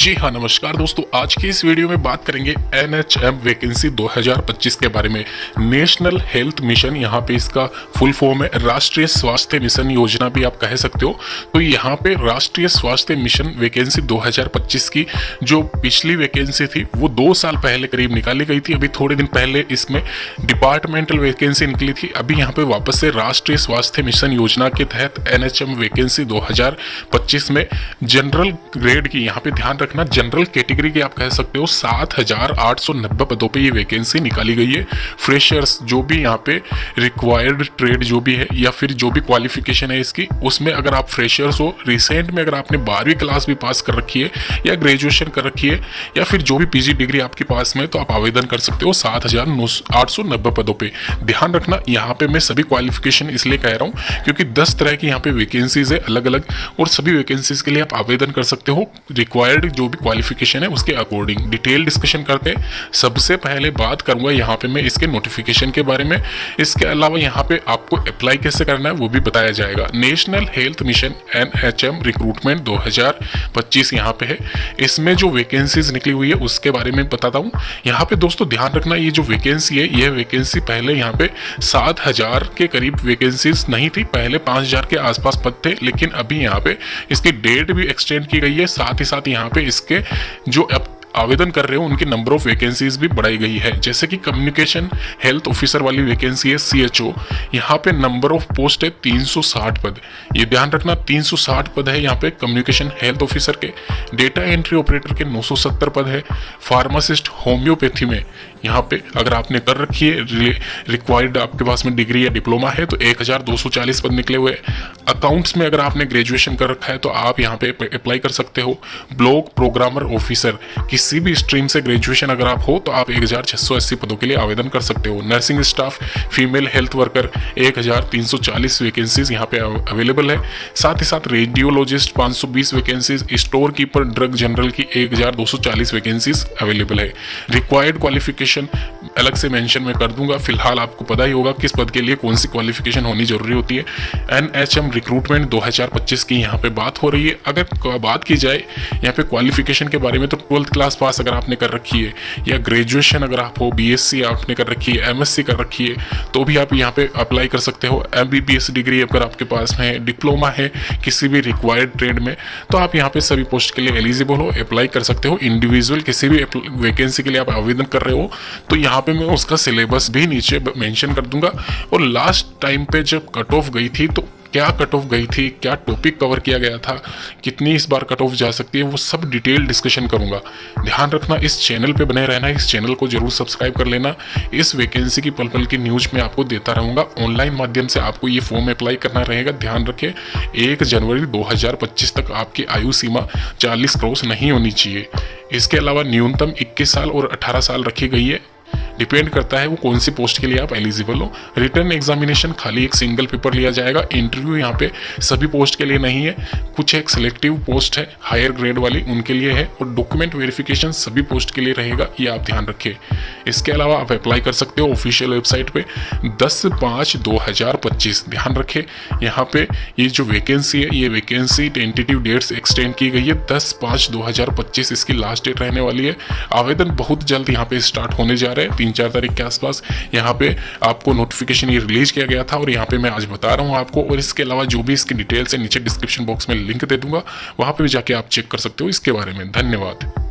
जी हाँ, नमस्कार दोस्तों। आज की इस वीडियो में बात करेंगे एनएचएम वैकेंसी 2025 के बारे में। नेशनल हेल्थ मिशन, यहाँ पे इसका फुल फॉर्म है राष्ट्रीय स्वास्थ्य मिशन योजना भी आप कह सकते हो। तो यहाँ पे राष्ट्रीय स्वास्थ्य मिशन वैकेंसी 2025 की जो पिछली वैकेंसी थी वो 2 साल पहले करीब निकाली गई थी। अभी थोड़े दिन पहले इसमें डिपार्टमेंटल वैकेंसी निकली थी। अभी यहाँ पे वापस से राष्ट्रीय स्वास्थ्य मिशन योजना के तहत एनएचएम वैकेंसी 2025 में जनरल ग्रेड की, यहाँ पे ध्यान रखना जनरल कैटेगरी की आप कह सकते हो, 7,890 पदों पे ये वैकेंसी निकाली गई है। फ्रेशर्स जो भी यहाँ पे रिक्वायर्ड ट्रेड जो भी है या फिर जो भी क्वालिफिकेशन है इसकी, उसमें अगर आप फ्रेशर्स हो, रिसेंट में अगर आपने 12वीं क्लास भी पास कर रखी है या ग्रेजुएशन कर रखी है या फिर जो भी पीजी डिग्री आपके पास में, तो आप आवेदन कर सकते हो 7,890 पदों पे। ध्यान रखना यहाँ पे मैं सभी क्वालिफिकेशन इसलिए कह रहा हूँ क्योंकि 10 तरह की यहाँ पे वैकेंसीज है अलग अलग, और सभी वैकेंसीज के लिए आप आवेदन कर सकते हो रिक्वायर्ड जो भी क्वालिफिकेशन है उसके अकॉर्डिंग। डिटेल डिस्कशन करते हैं। सबसे पहले बात करूंगा यहाँ पे मैं इसके नोटिफिकेशन के बारे में। इसके अलावा यहाँ पे आपको अप्लाई कैसे करना है वो भी बताया जाएगा। National health mission NHM recruitment 2025 यहाँ पे है। इसमें जो वैकेंसीज निकली हुई है उसके बारे में बताता हूँ। यहाँ पे दोस्तों ध्यान रखना, ये जो वैकेंसी है, यह वैकेंसी पहले यहाँ पे 7,000 के करीब वैकेंसीज नहीं थी, पहले 5,000 के आसपास पद थे, लेकिन अभी यहाँ पे इसकी डेट भी एक्सटेंड की गई है। साथ ही साथ यहाँ पे इसके जो आवेदन कर रहे हो उनकी नंबर ऑफ वैकेंसीज भी बढ़ाई गई है। जैसे कि कम्युनिकेशन हेल्थ ऑफिसर वाली वैकेंसी है सीएचओ, यहाँ पे नंबर ऑफ पोस्ट है 360 पद। ये ध्यान रखना 360 पद है यहाँ पे कम्युनिकेशन हेल्थ ऑफिसर के। डेटा एंट्री ऑपरेटर के 970 पद है। फार्मासिस्ट होम्योपैथी में यहाँ पे अगर आपने कर रखी है, रिक्वायर्ड आपके पास में डिग्री या डिप्लोमा है, तो 1,240 पद निकले हुए। अकाउंट्स में अगर आपने ग्रेजुएशन कर रखा है तो आप यहाँ पे अप्लाई कर सकते हो। ब्लॉक प्रोग्रामर ऑफिसर, किसी भी स्ट्रीम से ग्रेजुएशन अगर आप हो तो आप 1,680 पदों के लिए आवेदन कर सकते हो। Nursing staff, female health worker 1,340 vacancies यहाँ पे अवेलेबल है। साथ ही साथ radiologist 520 vacancies, store keeper drug general की 1,240 वैकेंसीज अवेलेबल है। रिक्वायर्ड क्वालिफिकेशन अलग से मेंशन मैं कर दूंगा। फिलहाल आपको पता ही होगा किस पद के लिए कौन सी क्वालिफिकेशन होनी जरूरी होती है। एनएचएम रिक्रूटमेंट 2025 की यहाँ पे बात हो रही है। अगर बात की जाए यहाँ पे क्वालिफिकेशन के बारे में, तो 12th क्लास पास अगर आपने कर रखी है या ग्रेजुएशन अगर आप हो, बीएससी आपने कर रखी है, एमएससी कर रखी है, तो भी आप यहाँ पे अप्लाई कर सकते हो। एमबीबीएस डिग्री अगर आपके पास में है, डिप्लोमा है किसी भी रिक्वायर्ड ट्रेड में, तो आप यहाँ पे सभी पोस्ट के लिए एलिजिबल हो, अप्लाई कर सकते हो। इंडिविजुअल किसी भी वैकेंसी के लिए आप आवेदन कर रहे हो तो यहाँ पे मैं उसका सिलेबस भी नीचे मेंशन कर दूंगा। और लास्ट टाइम पे जब कट ऑफ गई थी तो क्या कट ऑफ गई थी, क्या टॉपिक कवर किया गया था, कितनी इस बार कट ऑफ जा सकती है, वो सब डिटेल डिस्कशन करूंगा। ध्यान रखना, इस चैनल पे बने रहना, इस चैनल को जरूर सब्सक्राइब कर लेना। इस वैकेंसी की पल पल की न्यूज में आपको देता रहूंगा। ऑनलाइन माध्यम से आपको ये फॉर्म अप्लाई करना रहेगा। ध्यान रखें 1 जनवरी 2025 तक आपकी आयु सीमा 40 क्रॉस नहीं होनी चाहिए। इसके अलावा न्यूनतम 21 साल और 18 साल रखी गई है। डिपेंड करता है वो कौन सी पोस्ट के लिए आप एलिजिबल हो। रिटर्न एग्जामिनेशन खाली एक सिंगल पेपर लिया जाएगा। इंटरव्यू यहाँ पे सभी पोस्ट के लिए नहीं है, कुछ एक सिलेक्टिव पोस्ट है हायर ग्रेड वाली, उनके लिए है। और डॉक्यूमेंट वेरिफिकेशन सभी पोस्ट के लिए रहेगा, ये आप ध्यान रखें। इसके अलावा आप अप्लाई कर सकते हो ऑफिशियल वेबसाइट पे 10/5/2025। ध्यान रखें यहाँ पे ये जो वैकेंसी है, ये वैकेंसी टेंटेटिव डेट्स एक्सटेंड की गई है। 10/5/2025 इसकी लास्ट डेट रहने वाली है। आवेदन बहुत जल्द यहाँ पे स्टार्ट होने जा रहे हैं, 3-4 तारीख के आसपास। यहाँ पे आपको नोटिफिकेशन ये रिलीज किया गया था और यहाँ पे मैं आज बता रहा हूँ आपको। और इसके अलावा जो भी इसकी डिटेल्स है नीचे डिस्क्रिप्शन बॉक्स में लिंक दे दूंगा, वहाँ पे भी जाके आप चेक कर सकते हो इसके बारे में। धन्यवाद।